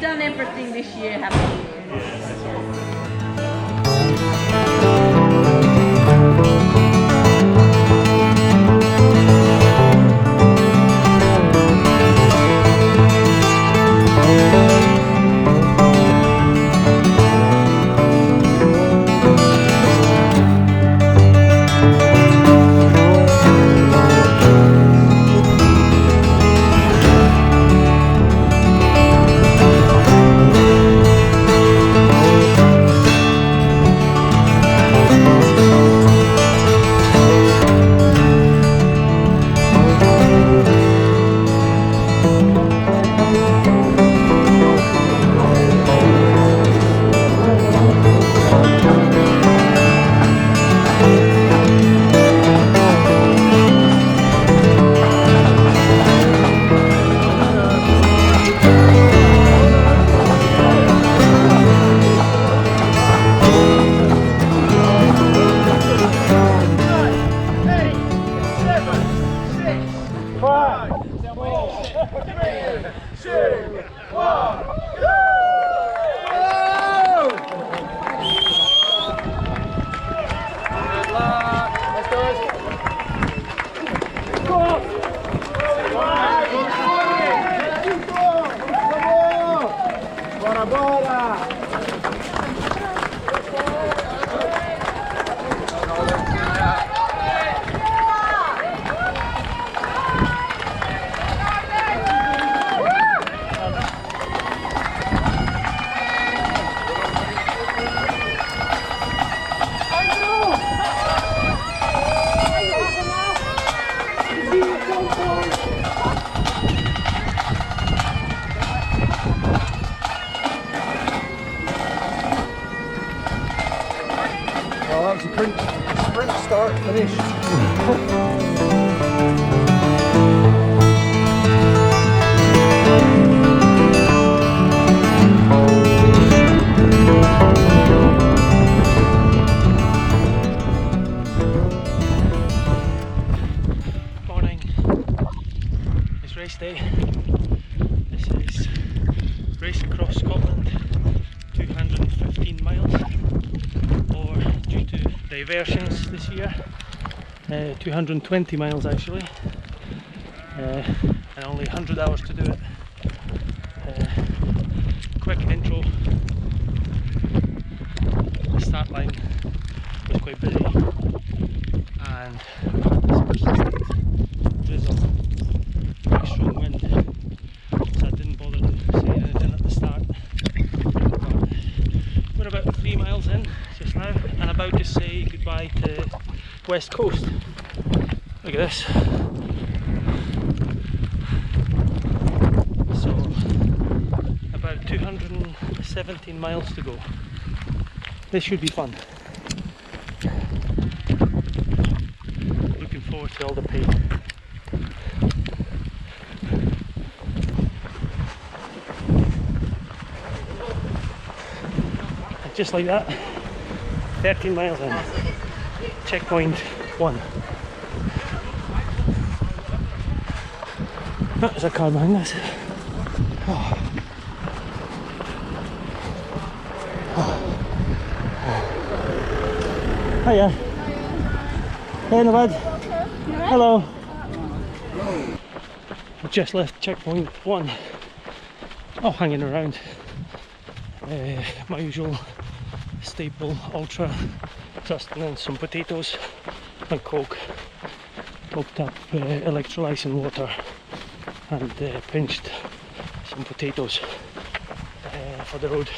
You've done everything this year, haven't you? Well, that was a sprint start finish. Morning. It's race day. This is race across Scotland, 215 miles, or due to diversions this year, 220 miles actually, and only 100 hours to do it. Quick intro. The start line was quite busy, and I've had this persistent drizzle, very strong wind, so I didn't bother to say anything at the start. But we're about 3 miles in just now, and about to say goodbye to West Coast. Look at this. So about 217 miles to go. This should be fun. Looking forward to all the pain. And just like that, 13 miles in. Checkpoint 1. There's a car behind us. Oh. Hiya. Hey, no bad. Hello. I've just left checkpoint 1. Oh, hanging around. My usual staple ultra sustenance, some potatoes and coke. Coked up electrolytes and water, and pinched some potatoes for the road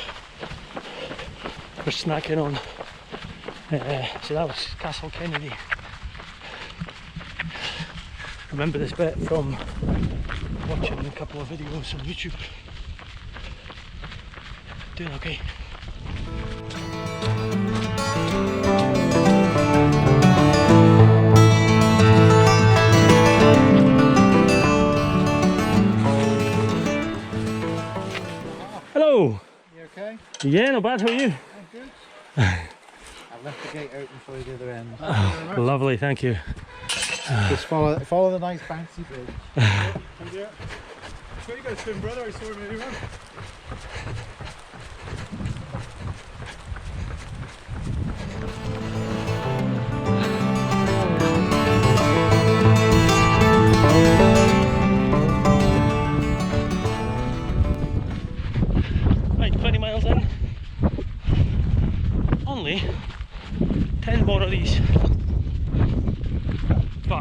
for snacking on. So that was Castle Kennedy. Remember this bit from watching a couple of videos on YouTube. Doing okay. Hello. You okay? Yeah, not bad. How are you? I'm good. I've left the gate open for you the other end. Oh, lovely, thank you. Just follow the nice bouncy bridge. Yeah. So you got a twin brother, I saw him everywhere.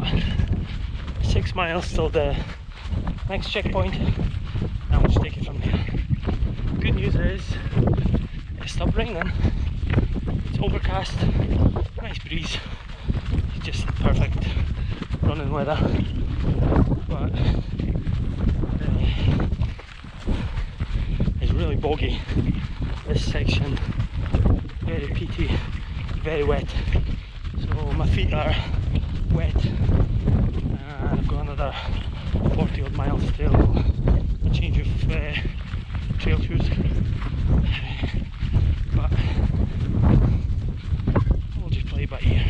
got 6 miles till the next checkpoint, and we'll just take it from there. Good news is it stopped raining, it's overcast, nice breeze, it's just perfect running weather. But it's really boggy, this section, very peaty, very wet, so my feet are wet, and I've got another 40 odd miles till a change of trail shoes, but we'll just play it by ear.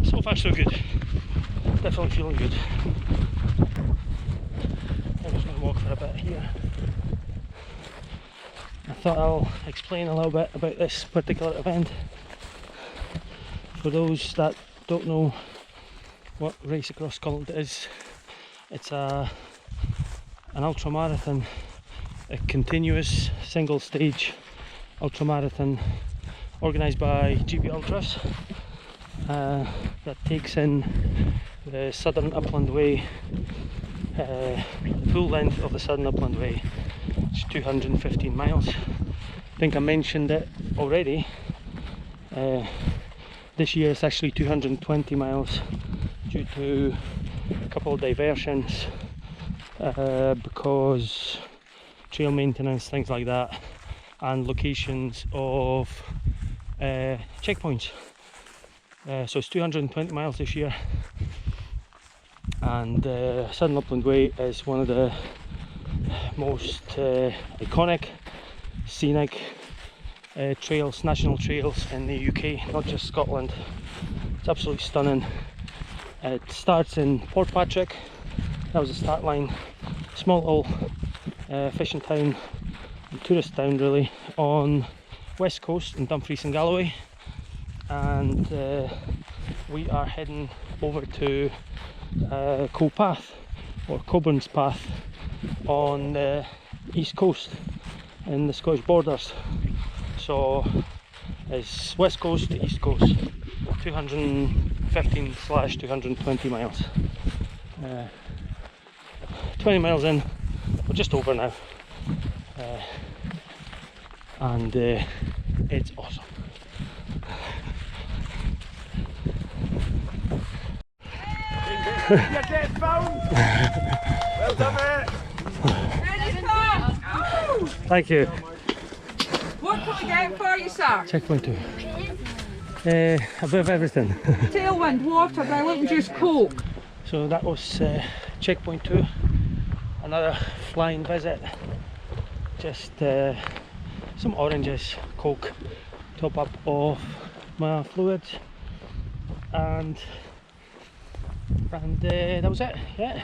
So far so good, definitely feeling good. I'm just going to walk for a bit here. I thought I'll explain a little bit about this particular event. For those that don't know what Race Across Scotland is, it's an ultramarathon, a continuous single stage ultramarathon organised by GB Ultras that takes in the Southern Upland Way, the full length of the Southern Upland Way. It's 215 miles. I think I mentioned it already. This year it's actually 220 miles due to a couple of diversions because trail maintenance, things like that, and locations of checkpoints. So it's 220 miles this year, and Southern Upland Way is one of the most iconic, scenic trails, national trails in the UK, not just Scotland. It's absolutely stunning. It starts in Portpatrick, that was the start line, small little fishing town, tourist town really, on west coast in Dumfries and Galloway, and we are heading over to Path or Cockburnspath on the east coast in the Scottish borders. So it's west coast to east coast, 215/220 miles. 20 miles in, we're just over now, and it's awesome. You get found! Well done, mate! Thank you. What can we get for you, sir? Checkpoint 2. A bit of everything. Tailwind, water, dilute juice, Coke. So that was checkpoint 2. Another flying visit. Just some oranges, Coke, top up of my fluids, and that was it. Yeah,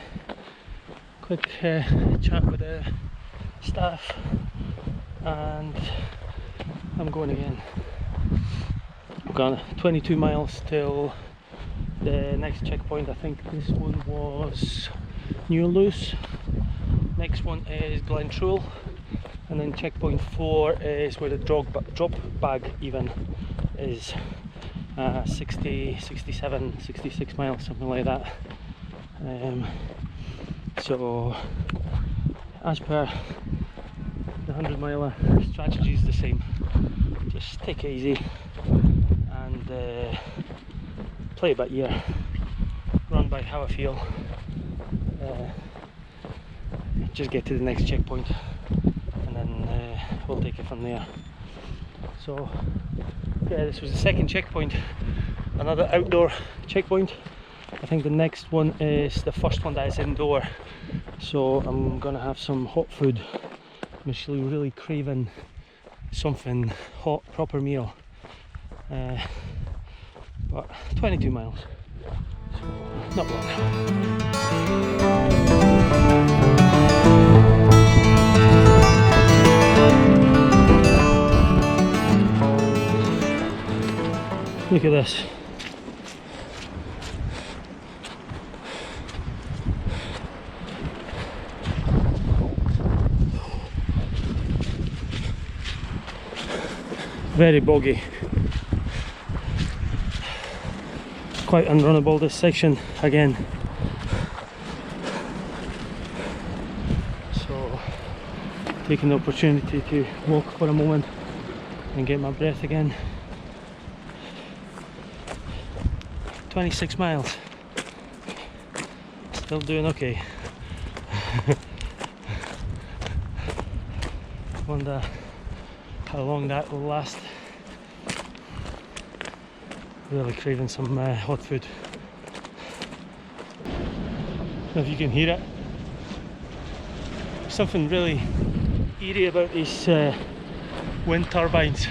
quick chat with the staff, and I'm going again. We've got 22 miles till the next checkpoint. I think this one was New Luce. Next one is Glentrool, and then checkpoint 4 is where the drop bag even is. 60, 67, 66 miles, something like that. So as per the 100 miler, strategy is the same. Just take it easy and play it by ear, run by how I feel, just get to the next checkpoint, and then we'll take it from there. So yeah, this was the second checkpoint, another outdoor checkpoint. I think the next one is the first one that is indoor, so I'm gonna have some hot food. I'm actually really craving something hot, proper meal. But 22 miles, so not long. Look at this. Very boggy. quite unrunnable, this section again. So taking the opportunity to walk for a moment and get my breath again. 26 miles. Still doing okay. Wonder how long that will last. Really craving some hot food. I don't know if you can hear it. Something really eerie about these wind turbines,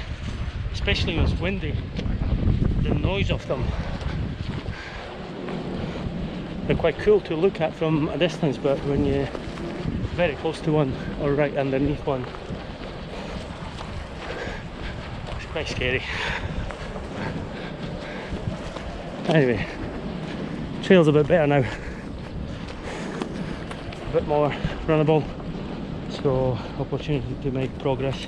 especially when it's windy. The noise of them. They're quite cool to look at from a distance, but when you're very close to one or right underneath one, it's quite scary. Anyway, trail's a bit better now, a bit more runnable, so opportunity to make progress.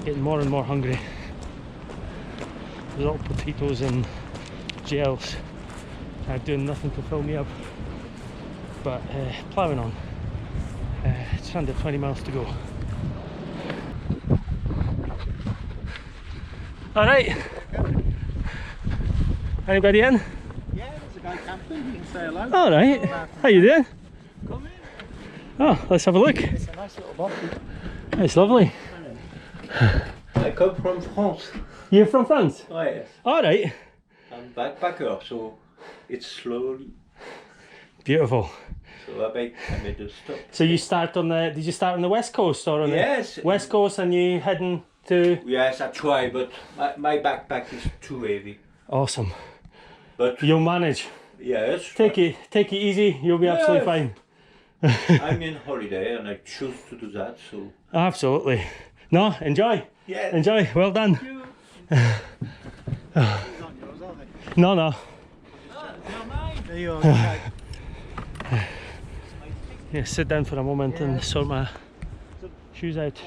Getting more and more hungry. There's all potatoes and gels doing nothing to fill me up, but ploughing on. It's under 20 miles to go. Alright, anybody in? Yeah, there's a guy camping, you can say hello. Alright, how you doing? Come in. Oh, let's have a look. It's a nice little bottle. It's lovely. I come from France. You're from France? Oh, yes. Alright. I'm backpacker, so it's slowly. Beautiful. So I made a stop. So you start on the, did you start on the west coast or on Yes. the west coast and you heading to? Yes, I try, but my backpack is too heavy. Awesome. But You'll manage. yes, Take it easy, you'll be absolutely fine. I'm in holiday and I choose to do that, so. Absolutely. No, enjoy. Yeah. Enjoy, well done. No, no. There you are. Yeah, sit down for a moment and sort my shoes out.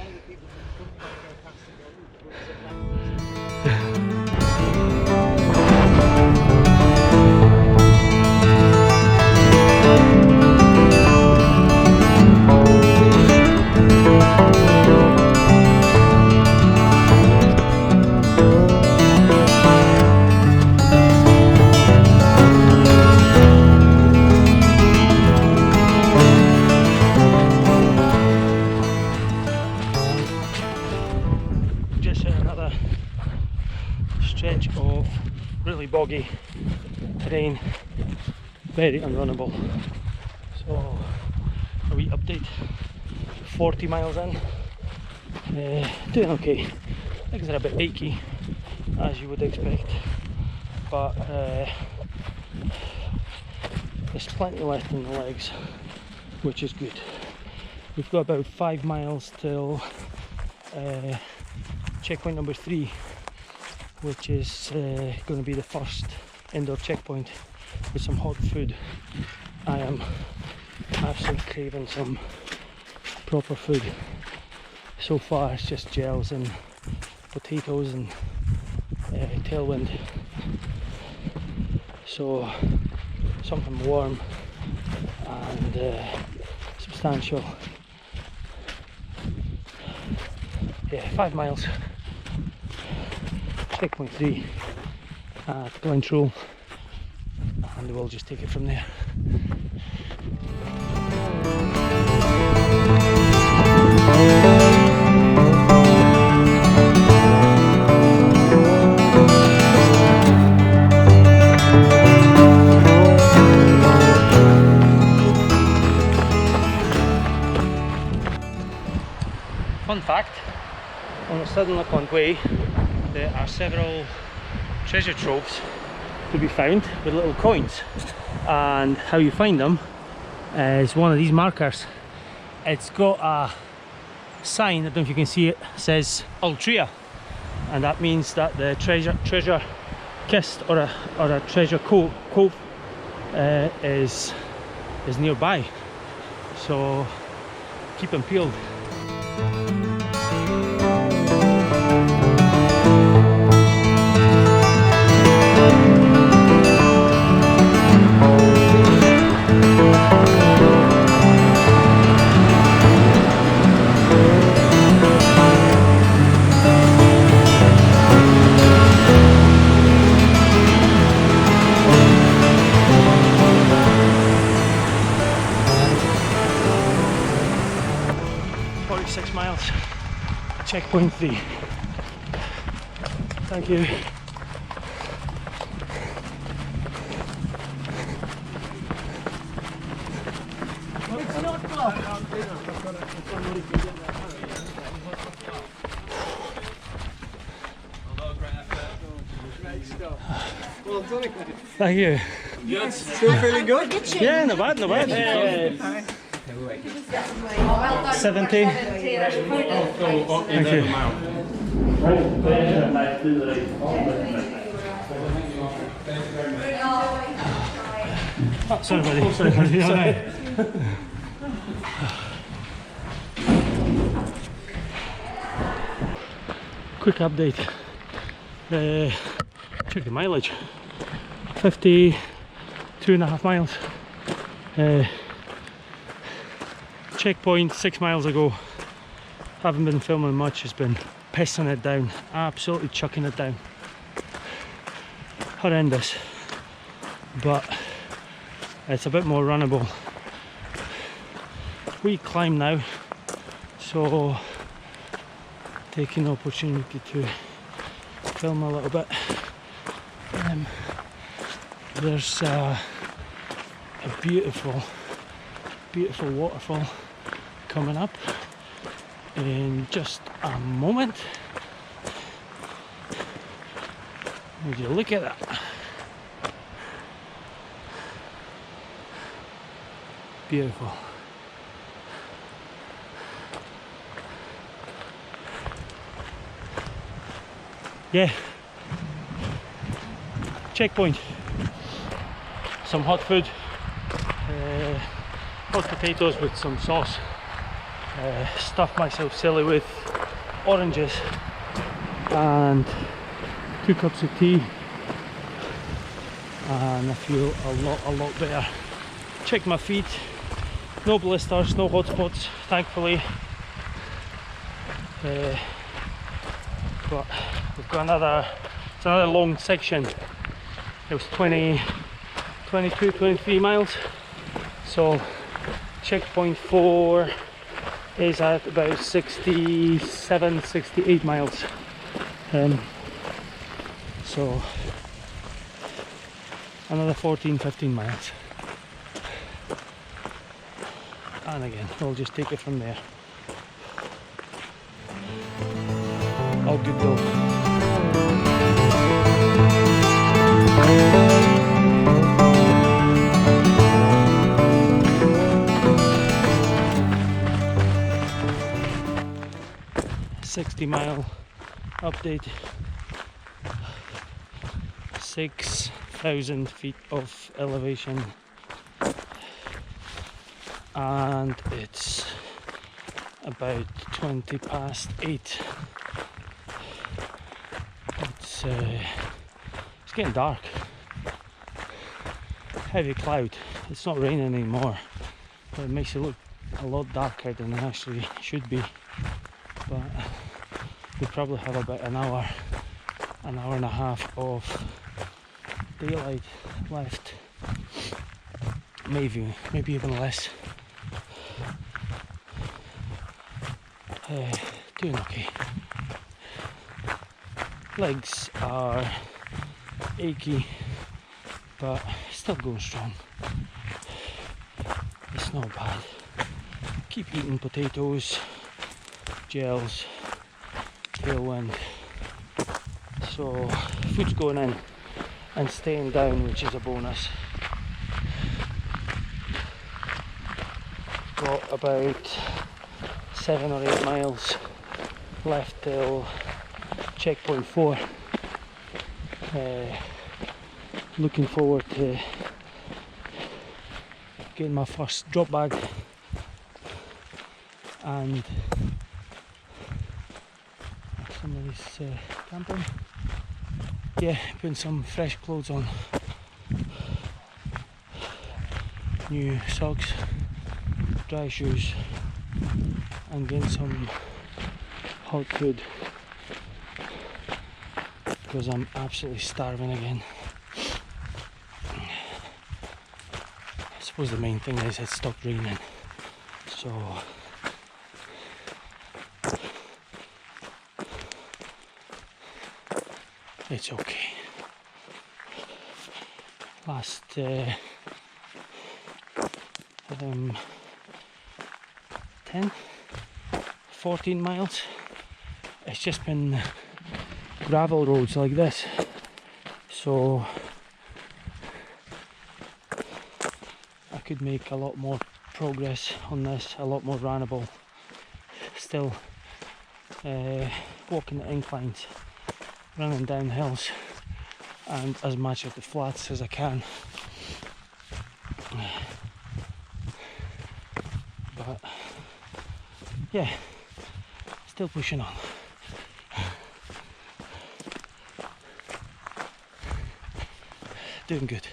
Stretch of really boggy terrain, very unrunnable. So a wee update, 40 miles in, doing okay. Legs are a bit achy, as you would expect, but there's plenty left in the legs, which is good. We've got about 5 miles till checkpoint number 3, which is going to be the first indoor checkpoint with some hot food. I am absolutely craving some proper food. So far it's just gels and potatoes and tailwind. So something warm and substantial. Yeah, 5 miles. Checkpoint 3 at Glentrool, and we'll just take it from there. Fun fact, on the Southern Upland Way there are several treasure troves to be found with little coins, and how you find them is one of these markers. It's got a sign, I don't know if you can see it, says Ultria, and that means that the treasure chest or a treasure cove is nearby, so keep them peeled. checkpoint 3. Thank you. Thank you. Good. Still feeling good? Yeah, not bad, not bad. 70. Thank you. Oh, sorry buddy, sorry buddy. All right. Quick update. Check the mileage. 52.5 miles. Checkpoint 6 miles ago. Haven't been filming much, just been pissing it down, absolutely chucking it down. Horrendous, but it's a bit more runnable. We climb now, so taking the opportunity to film a little bit. There's a beautiful waterfall coming up in just a moment. Would you look at that? Beautiful. Yeah. Checkpoint. Some hot food. Hot potatoes with some sauce. Stuffed myself silly with oranges and 2 cups of tea, and I feel a lot better. Check my feet, no blisters, no hot spots, thankfully. But we've got it's another long section. It was 23 miles, so checkpoint 4 is at about 68 miles. So another 15 miles, and again we'll just take it from there. All good though. $60-mile update. 6,000 feet of elevation, and it's about 20 past 8. It's getting dark. Heavy cloud. It's not raining anymore, but it makes it look a lot darker than it actually should be. But we probably have about an hour and a half of daylight left, maybe even less. Doing okay. Legs are achy, but still going strong. It's not bad. Keep eating potatoes, gels, tailwind. So food's going in and staying down, which is a bonus. Got about 7 or 8 miles left till checkpoint 4. Looking forward to getting my first drop bag and somebody's camping. Yeah, putting some fresh clothes on, new socks, dry shoes, and getting some hot food because I'm absolutely starving again. I suppose the main thing is it stopped raining, so it's okay. Last 10, 14 miles, it's just been gravel roads like this, so I could make a lot more progress on this, a lot more runnable. Still walking the inclines, running down hills, and as much of the flats as I can. But yeah, still pushing on. Doing good.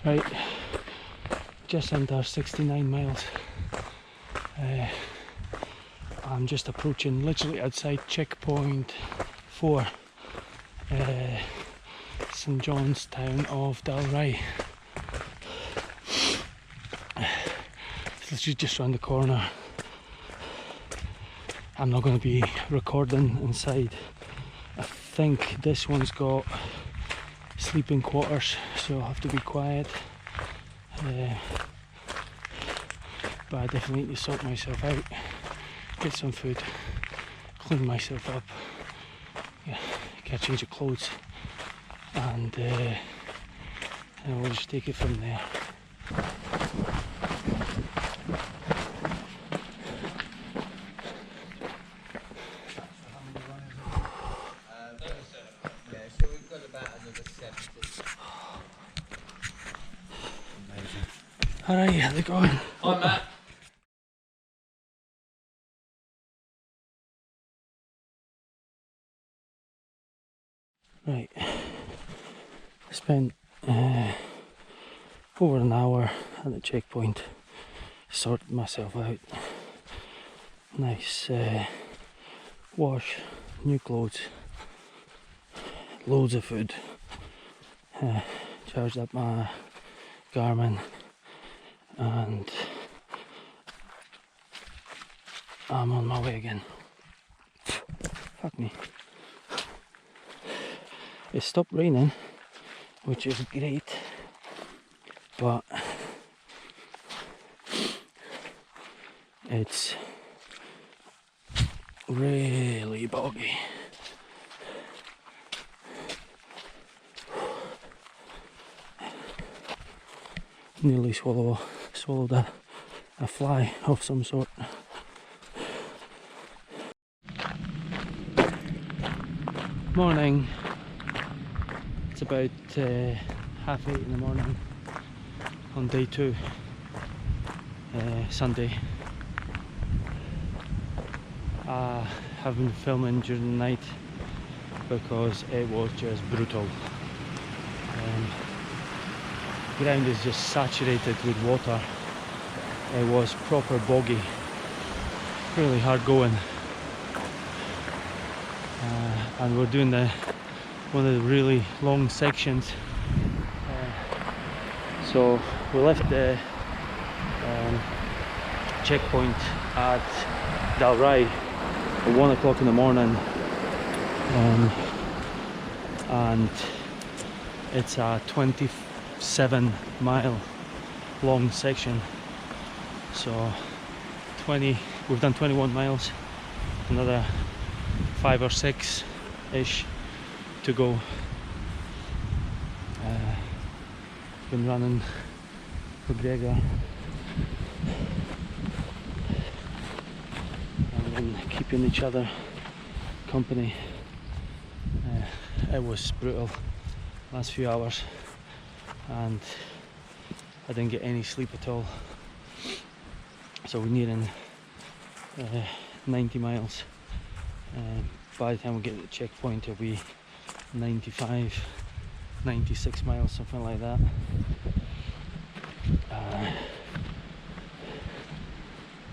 Right, just under 69 miles. I'm just approaching, literally outside checkpoint 4, St John's town of Dalry. It's literally just around the corner. I'm not going to be recording inside. I think this one's got sleeping quarters, so I'll have to be quiet. But I definitely need to sort myself out, get some food, clean myself up, yeah, get a change of clothes, and we'll just take it from there. So we've got about another 70. Alright, how's it going? Hi, Matt. Right, I spent over an hour at the checkpoint, sorted myself out. Nice wash, new clothes, loads of food, charged up my Garmin, and I'm on my way again. Fuck me. It stopped raining, which is great, but it's really boggy. Nearly swallowed a fly of some sort. Morning. It's about 8:30 in the morning on day 2, Sunday. I have been filming during the night because it was just brutal. Ground is just saturated with water. It was proper boggy, really hard going, and we're doing one of the really long sections. So we left the checkpoint at Dalry at 1 o'clock in the morning, and it's a 27-mile long section. So we've done 21 miles, another 5 or 6-ish to go. Been running for Gregor and then keeping each other company. It was brutal last few hours, and I didn't get any sleep at all. So we're nearing 90 miles. By the time we get to the checkpoint, it'll be 95, 96 miles, something like that.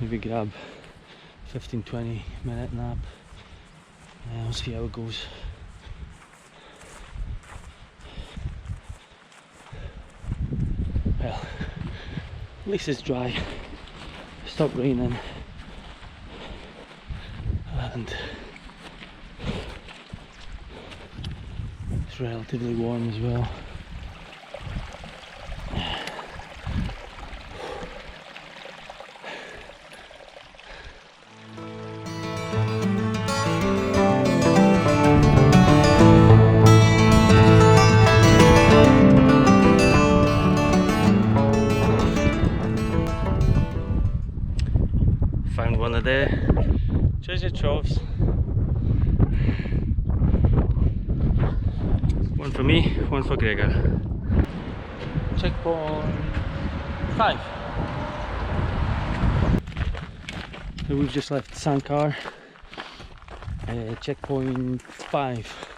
Maybe grab 15-20 minute nap. We'll see how it goes. Well, at least it's dry, stopped raining, and relatively warm as well. Found one of the treasure troves. One for me, one for Gregor. Checkpoint 5. So we've just left Sankar. Checkpoint 5.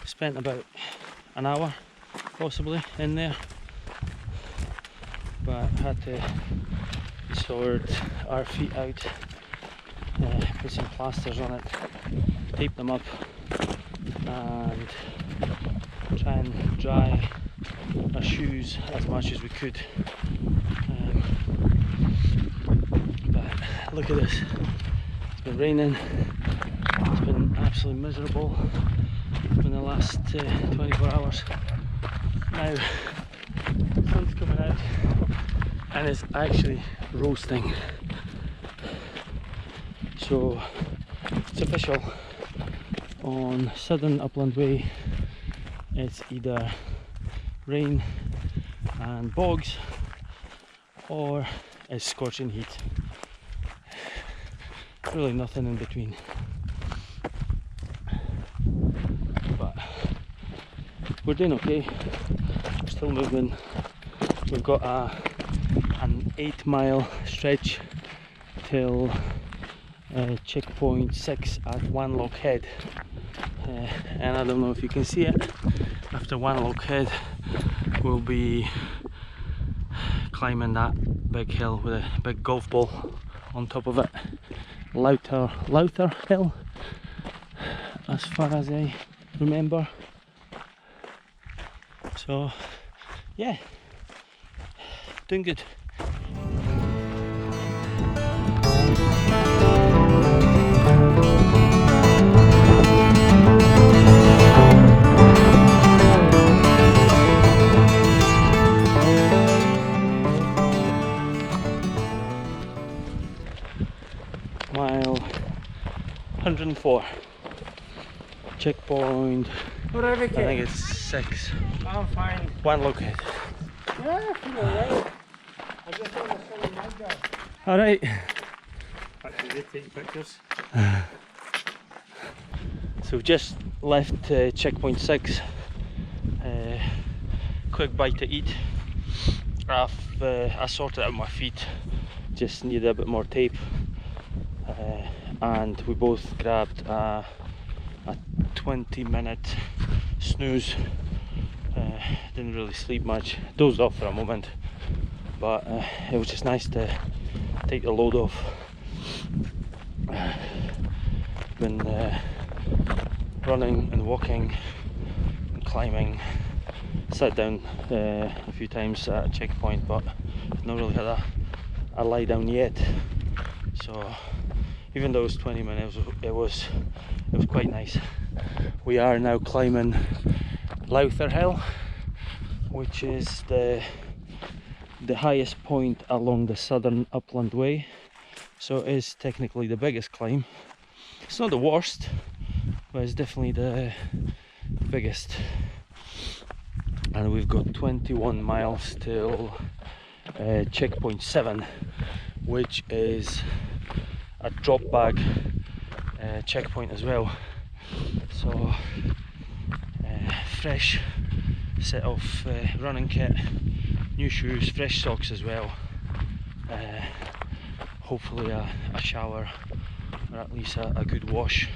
Spent about an hour possibly in there, but had to sort our feet out, put some plasters on it, tape them up, and try and dry our shoes as much as we could. But look at this, it's been raining, it's been absolutely miserable in the last 24 hours. Now the sun's coming out and it's actually roasting, so it's official. On Southern Upland Way it's either rain and bogs or it's scorching heat. Really nothing in between. But we're doing okay, we're still moving. We've got an 8-mile stretch till checkpoint 6 at One Lock Head, and I don't know if you can see it. After One Lock Head we'll be climbing that big hill with a big golf ball on top of it. Lowther Hill, as far as I remember. So yeah, doing good. Mile 104. Checkpoint, I think it's 6. I'm fine. One Lock Head. Yeah, I feel alright. I just want to send my job. Alright. Actually, they take pictures. So we've just left checkpoint 6. Quick bite to eat. I sorted out my feet, just needed a bit more tape, and we both grabbed a 20-minute snooze. Didn't really sleep much, dozed off for a moment, but it was just nice to take the load off. Been running and walking and climbing, sat down a few times at a checkpoint, but not really had a lie down yet. So even though it was 20 minutes, it was quite nice. We are now climbing Lowther Hill, which is the highest point along the Southern Upland Way, so it is technically the biggest climb. It's not the worst, but it's definitely the biggest. And we've got 21 miles till checkpoint 7, which is a drop bag checkpoint as well. So fresh set of running kit, new shoes, fresh socks as well, hopefully a shower, or at least a good wash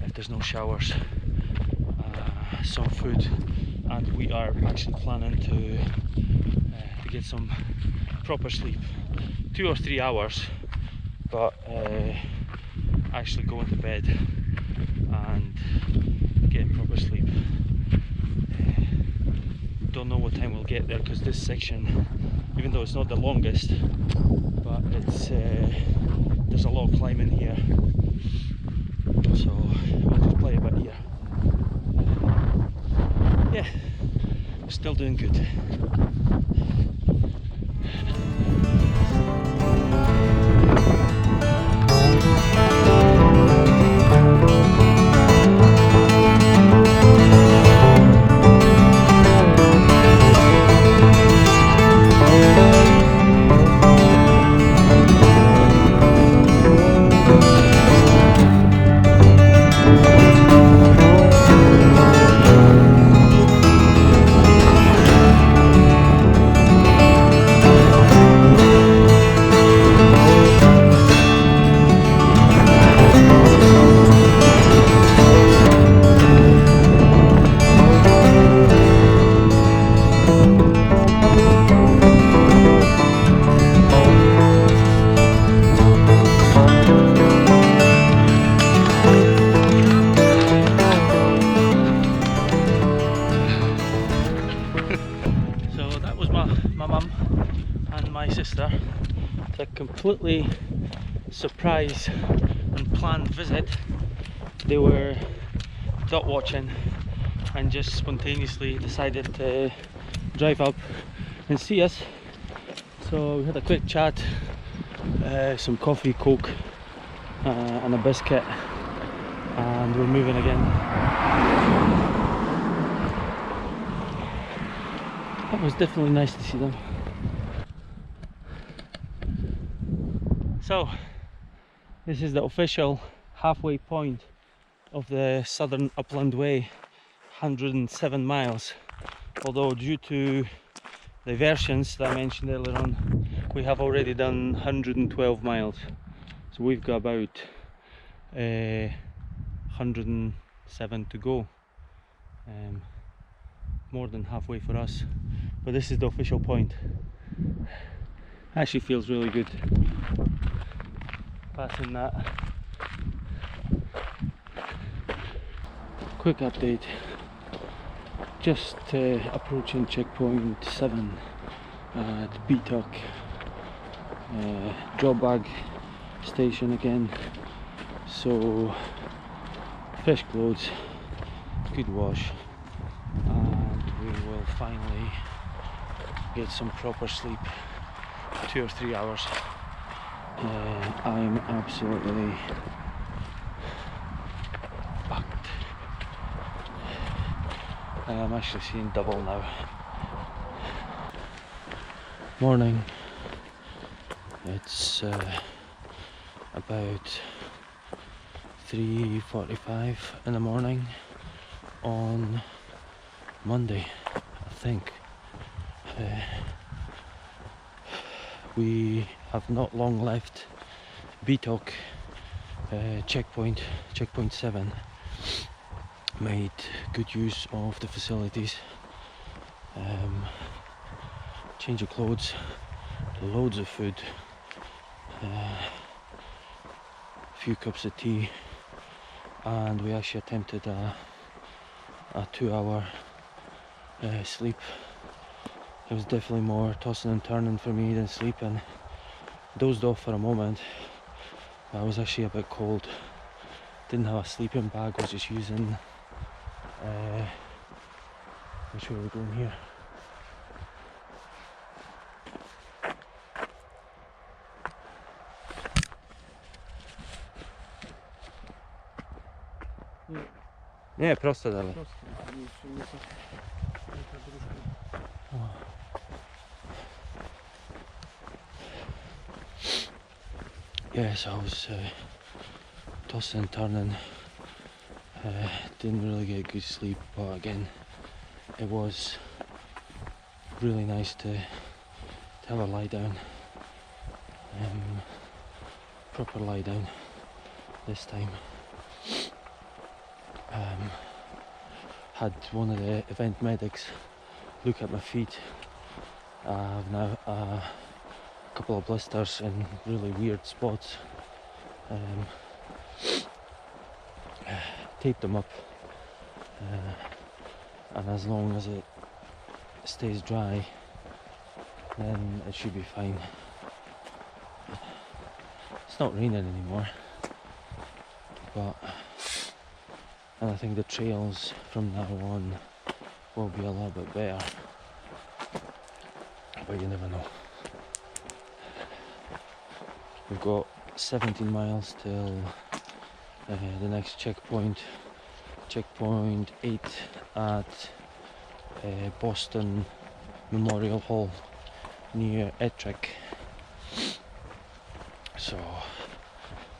if there's no showers, some food, and we are actually planning to get some proper sleep, 2 or 3 hours, but actually going to bed and getting proper sleep. Don't know what time we'll get there, because this section, even though it's not the longest, but it's there's a lot of climbing here, so we'll just play a bit here. yeah, still doing good. So that was my mum and my sister. It's a completely surprise and planned visit. They were dot watching and just spontaneously decided to drive up and see us. So we had a quick chat, some coffee, coke, and a biscuit, and we're moving again. It was definitely nice to see them. So this is the official halfway point of the Southern Upland Way, 107 miles. Although due to diversions that I mentioned earlier on, we have already done 112 miles. So we've got about 107 to go. More than halfway for us. But this is the official point. Actually feels really good passing that. Quick update, just approaching checkpoint 7 at Beatock, drop bag station again. So fresh clothes, good wash, and we will finally get some proper sleep, 2 or 3 hours. I am absolutely fucked. I'm actually seeing double now. Morning. It's about 3:45 in the morning on Monday, I think. We have not long left Beatock checkpoint 7. Made good use of the facilities. Change of clothes, loads of food, a few cups of tea, and we actually attempted a 2-hour sleep. It was definitely more tossing and turning for me than sleeping. Dozed off for a moment. I was actually a bit cold. Didn't have a sleeping bag, was just using which way are we going here? Nie, prosto dalej. Yes, I was tossing and turning. Didn't really get good sleep, but again, it was really nice to have a lie down, proper lie down this time. Had one of the event medics look at my feet. I've now a couple of blisters in really weird spots. Taped them up, and as long as it stays dry, then it should be fine. It's not raining anymore, and I think the trails from now on will be a little bit better, but you never know. We've got 17 miles till the next checkpoint, checkpoint 8 at Boston Memorial Hall near Ettrick. So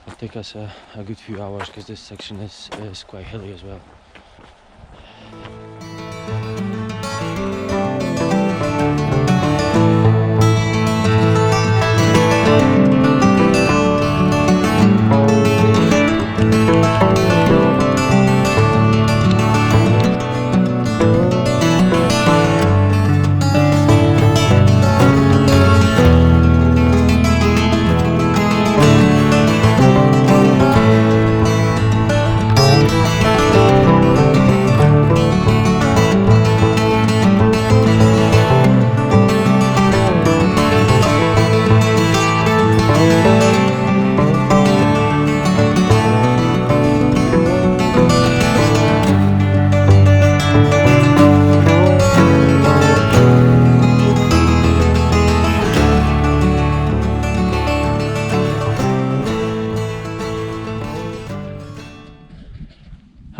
it'll take us a good few hours because this section is quite hilly as well.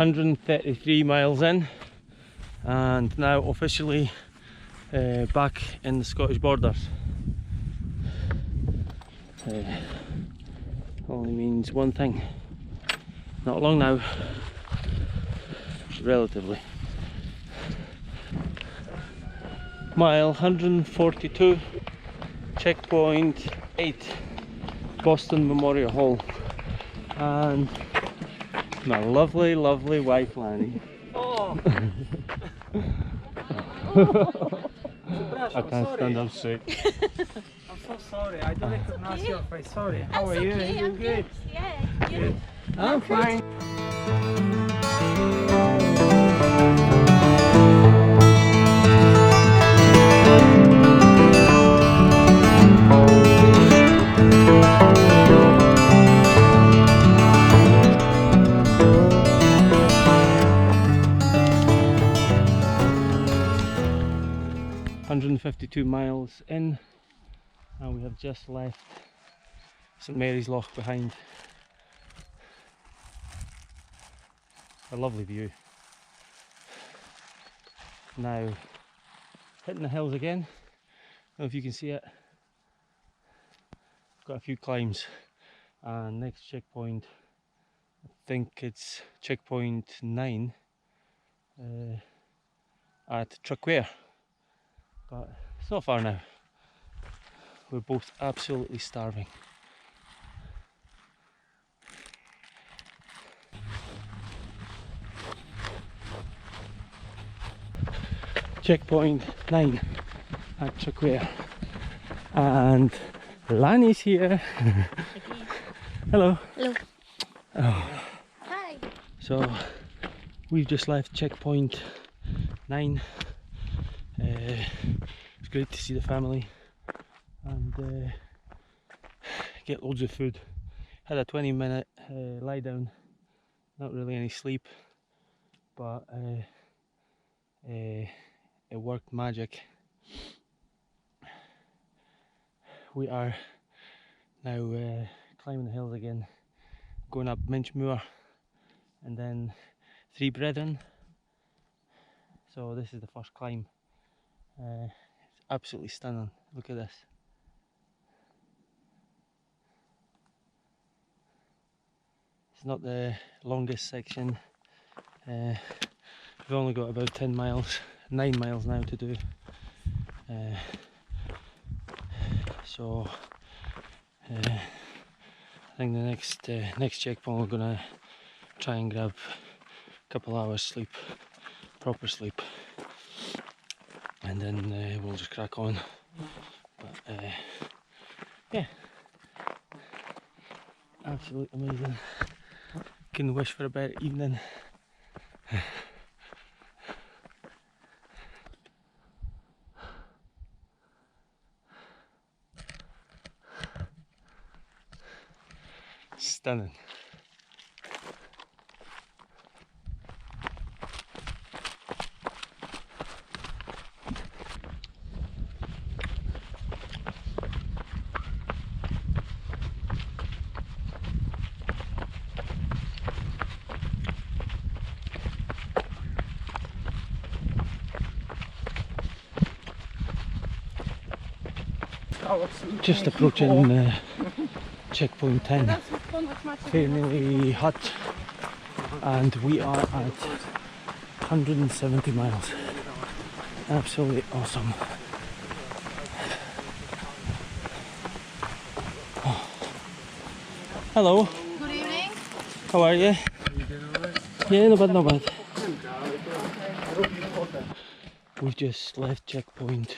133 miles in, and now officially back in the Scottish borders. Only means one thing: not long now, relatively. Mile 142, checkpoint 8, Boston Memorial Hall, and my lovely, lovely wife Lanny. Oh! I can't stand up straight. I'm so sorry, I don't recognize your face. Sorry. How are you? Okay, You I'm good? Yeah, Good. I'm fine. .152 miles in, and we have just left St Mary's Loch behind. A lovely view. Now hitting the hills again. I don't know if you can see it. Got a few climbs, and next checkpoint, I think it's checkpoint 9 at Traquair. But it's not far now. We're both absolutely starving. Checkpoint 9 at Traquair, and Lanny's here. Hello. Hello. Oh. Hi. So we've just left checkpoint 9. It's great to see the family and get loads of food. Had a 20-minute lie down, not really any sleep, but it worked magic. We are now climbing the hills again, going up Minchmoor and then Three Brethren. So this is the first climb. It's absolutely stunning. Look at this. It's not the longest section. We've only got about 10 miles, 9 miles now to do. So I think the next checkpoint we're gonna try and grab a couple hours sleep, proper sleep, and then we'll just crack on. But yeah, absolutely amazing. Can wish for a better evening. Stunning. just approaching checkpoint 10, Fairney Hut, and we are at 170 miles. Absolutely awesome. Oh. Hello. Good evening. How are you? Yeah, not bad, not bad. We've just left checkpoint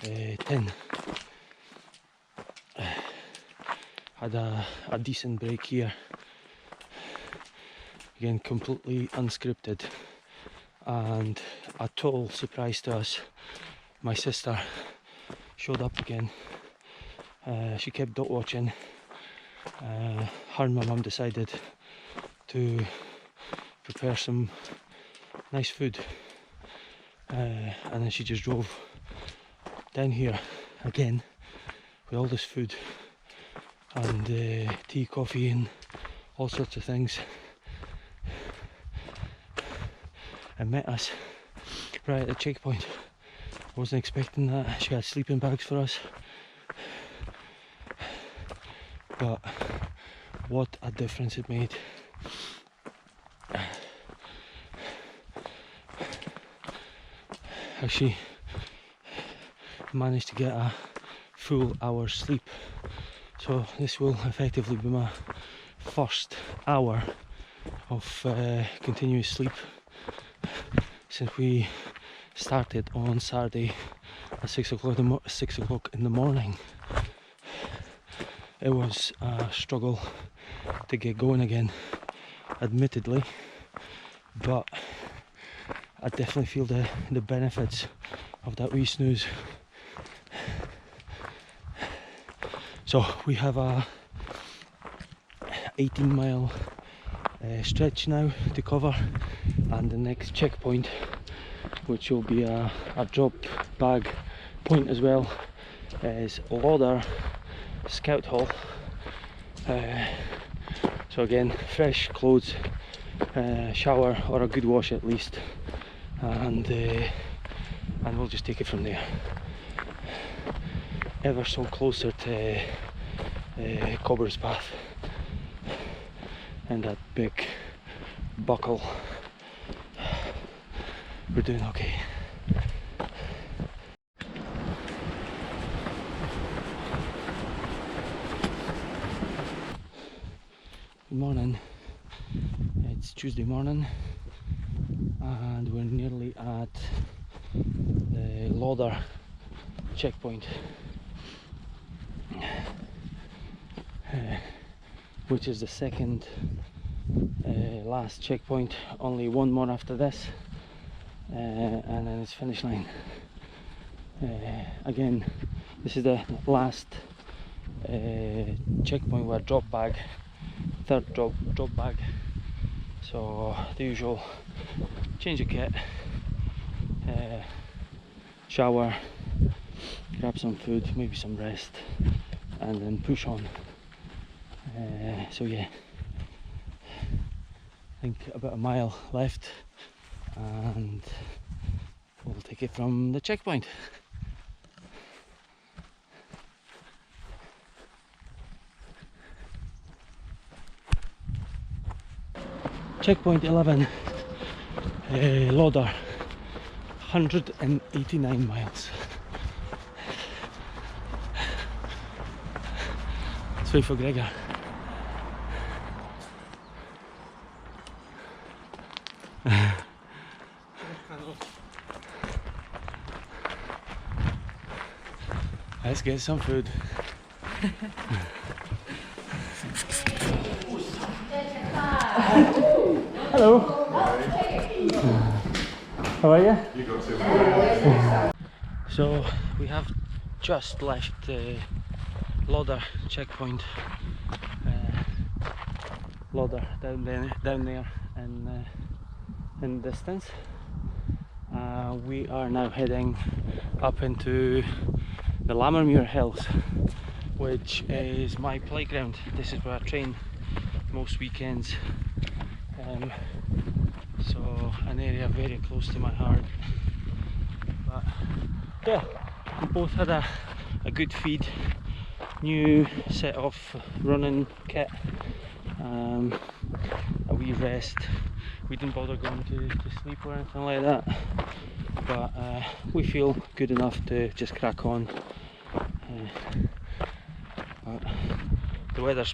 10. Had a decent break here. Again, completely unscripted, and a total surprise to us. My sister showed up again. She kept dot watching. Her and my mum decided to prepare some nice food, and then she just drove down here again with all this food and tea, coffee and all sorts of things, and met us right at the checkpoint. I wasn't expecting that. She had sleeping bags for us, but what a difference it made. Actually managed to get a full hour's sleep, so this will effectively be my first hour of continuous sleep since we started on Saturday at 6 o'clock in the morning. It was a struggle to get going again, admittedly, but I definitely feel the benefits of that wee snooze. So we have a 18-mile stretch now to cover, and the next checkpoint, which will be a drop bag point as well, is Lauder Scout Hall. So again, fresh clothes, shower or a good wash at least, and we'll just take it from there. Ever so closer to Cockburnspath and that big buckle. We're doing okay. Good morning. It's Tuesday morning and we're nearly at the Lauder checkpoint, which is the second last checkpoint. Only one more after this, and then it's finish line. Again, this is the last checkpoint with a drop bag, third drop bag. So the usual change of kit, shower, grab some food, maybe some rest, and then push on. So yeah, I think about a mile left and we'll take it from the checkpoint. Checkpoint 11, Lauder, 189 miles. Let's wait for Gregor. Let's get some food. Hello. How are you? So we have just left the Lauder checkpoint. Lauder down there in the distance. We are now heading up into the Lammermuir Hills, which is my playground. This is where I train most weekends. So an area very close to my heart. But yeah, we both had a a good feed, new set of running kit, a wee rest. We didn't bother going to sleep or anything like that, but we feel good enough to just crack on. But the weather's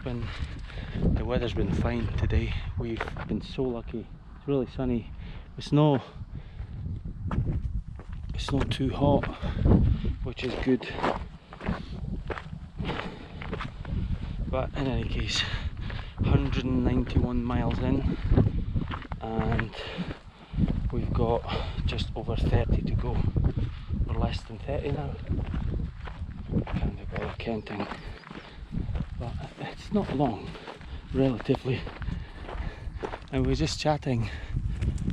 been fine today. We've been so lucky. It's really sunny. It's not too hot, which is good. But in any case, 191 miles in, and we've got just over 30 to go. We're less than 30 now. Can't be bothered counting, but it's not long, relatively. And we're just chatting.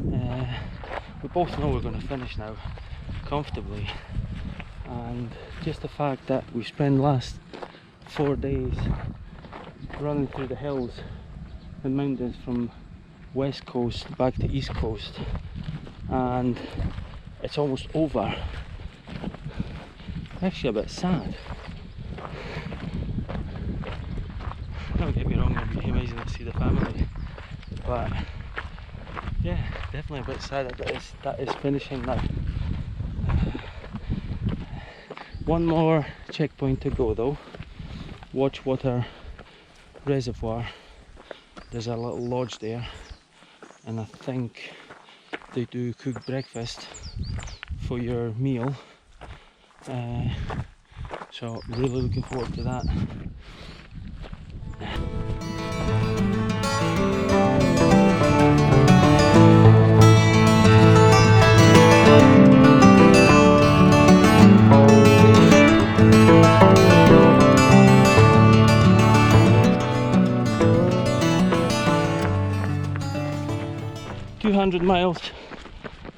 We both know we're going to finish now comfortably, and just the fact that we spent last 4 days running through the hills and mountains from west coast back to east coast, and it's almost over. Actually a bit sad. Don't get me wrong, it'd be amazing to see the family, but yeah, definitely a bit sad that is finishing now. One more checkpoint to go though. Watchwater Reservoir. There's a little lodge there, and I think they do cook breakfast for your meal. So really looking forward to that. 200 miles,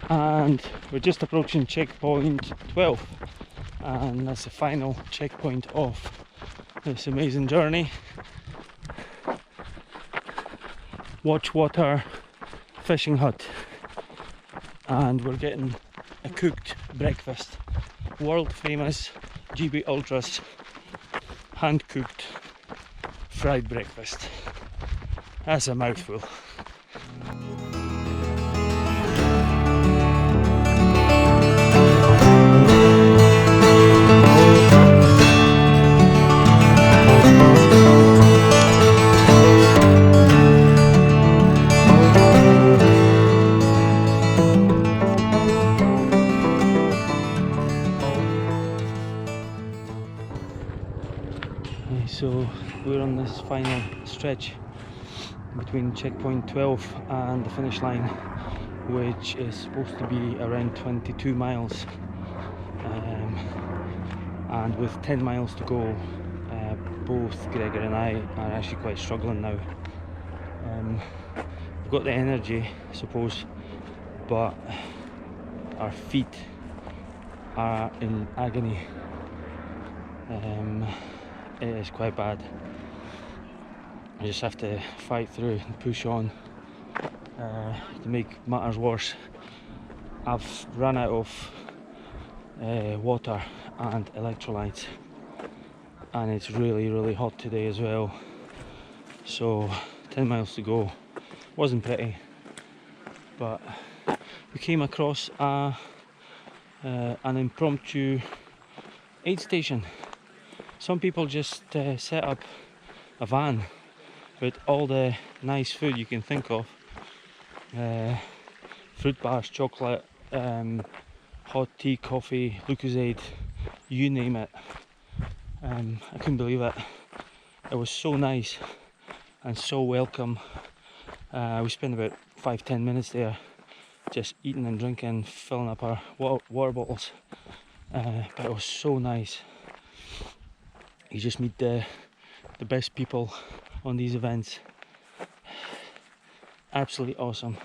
and we're just approaching checkpoint 12, and that's the final checkpoint of this amazing journey. Watchwater fishing hut, and we're getting a cooked breakfast, world famous GB Ultras hand cooked fried breakfast. That's a mouthful. So we're on this final stretch between checkpoint 12 and the finish line, which is supposed to be around 22 miles, and with 10 miles to go, both Gregor and I are actually quite struggling now. We've got the energy, I suppose, but our feet are in agony. It is quite bad. I just have to fight through and push on. To make matters worse, I've run out of water and electrolytes, and it's really hot today as well. So 10 miles to go. Wasn't pretty, but we came across an impromptu aid station. Some people just set up a van with all the nice food you can think of. Fruit bars, chocolate, hot tea, coffee, Lucozade, you name it. I couldn't believe it. It was so nice and so welcome. We spent about 5-10 minutes there just eating and drinking, filling up our water bottles, but it was so nice. You just meet the best people on these events. Absolutely awesome.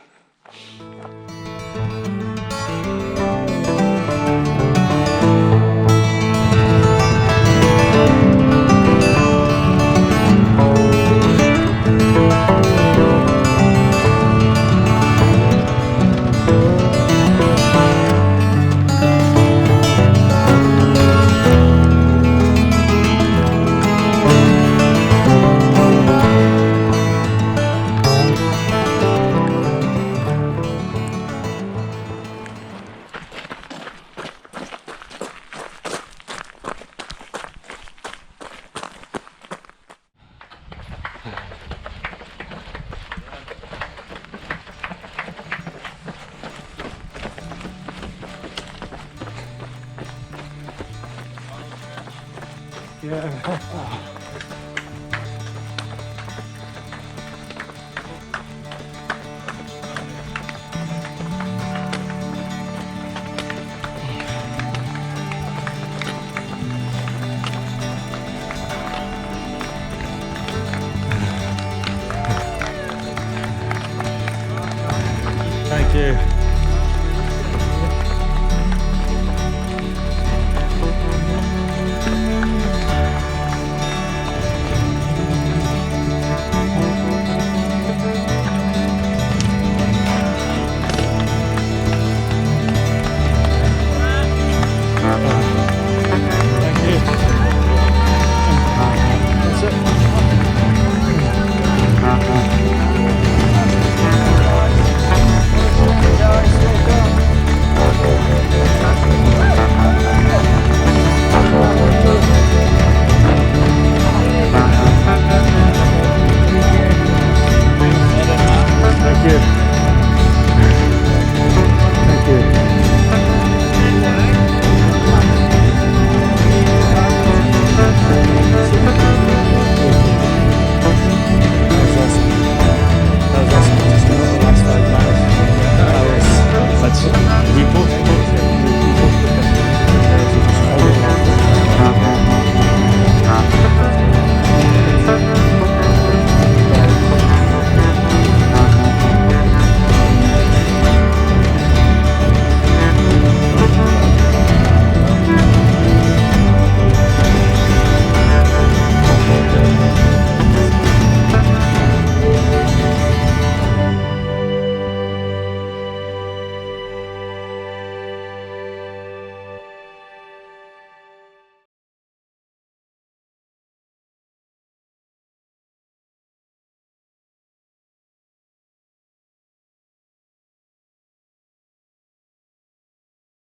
Yeah. Thank you. We both